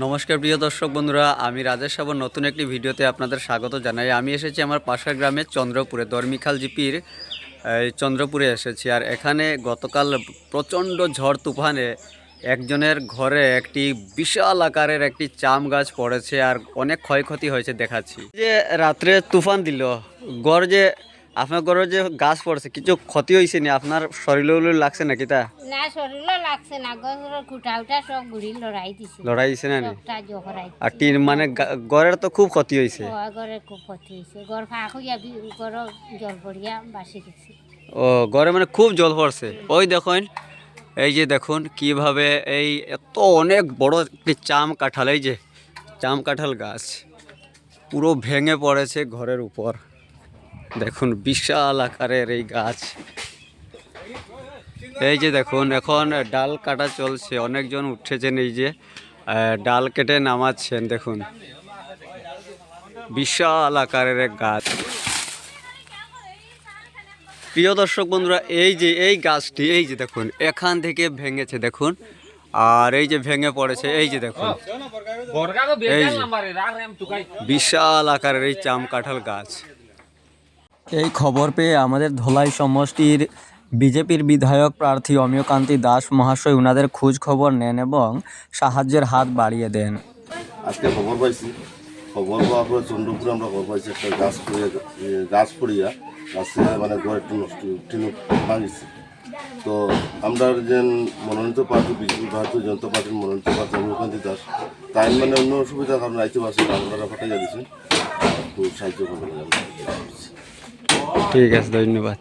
নমস্কার প্রিয় দর্শক বন্ধুরা, আমি রাজেশ সাবর নতুন একটি ভিডিওতে আপনাদের স্বাগত জানাই। আমি এসেছি আমার পাশের গ্রামে চন্দ্রপুরে, দর্মিখাল জিপির চন্দ্রপুরে এসেছি। আর এখানে গতকাল প্রচণ্ড ঝড় তুফানে একজনের ঘরে একটি বিশাল আকারের একটি জাম গাছ পড়েছে আর অনেক ক্ষয়ক্ষতি হয়েছে দেখাচ্ছি। যে রাত্রে তুফান দিল, গড় যে আপনার ঘরে যে গাছ পড়ছে কিছু ক্ষতি হয়েছে না? আপনার শরীরে লাগছে নাকি? তা না, শরীরও লাগছে না, গছর খুঁটা উঠা সব ঘুরি লড়াই দিছে। লড়াই দিছে না? সবটা জহরাই আর টিন মানে ঘরের তো খুব ক্ষতি হয়েছে। ঘরে খুব ক্ষতি হয়েছে, ঘর ফাঁক হইয়া ঘর জল পড়িয়া বাসি গেছে। ও, ঘরে মানে খুব জল পড়ছে। ওই দেখুন, এই যে দেখুন কিভাবে এই এত অনেক বড় একটি জাম কাঁঠাল, এই যে জাম কাঁঠাল গাছ পুরো ভেঙে পড়েছে ঘরের উপর। দেখুন বিশাল আকারের এই গাছ। এই যে দেখুন এখন ডাল কাটা চলছে, অনেকজন উঠেছেন, এই যে ডাল কেটে নামাচ্ছেন। দেখুন বিশাল আকারের এক গাছ। প্রিয় দর্শক বন্ধুরা, এই যে এই গাছটি, এই যে দেখুন এখান থেকে ভেঙেছে দেখুন, আর এই যে ভেঙে পড়েছে, এই যে দেখুন এই যে বিশাল আকারের এই জাম কাঁঠাল গাছ। এই খবর পেয়ে আমাদের ধলাই সমষ্টির বিজেপির বিধায়ক প্রার্থী অমিয়কান্তি দাস মহাশয় ওনাদের খোঁজ খবর নেন এবং সাহায্যের হাত বাড়িয়ে দেন। আজকে খবর পাইছি, খবর পাওয়ার পরে চন্দ্রপুরে আমরা খবর পাইছি একটা গাছ পড়িয়া গাছে মানে ঘর একটু নষ্ট টিনু ভাঙিছে। তো আমরা যে মনোনীত প্রার্থী বিজেপি ভারতীয় জনতা পার্টির মনোনীত প্রার্থী অমিয়কান্তি দাস, তাই মানে অন্য অসুবিধার কারণে আইতে পারছি, আপনারা ফাটাইয়া দিচ্ছেন, একটু সাহায্য করবেন। ঠিক আছে, ধন্যবাদ।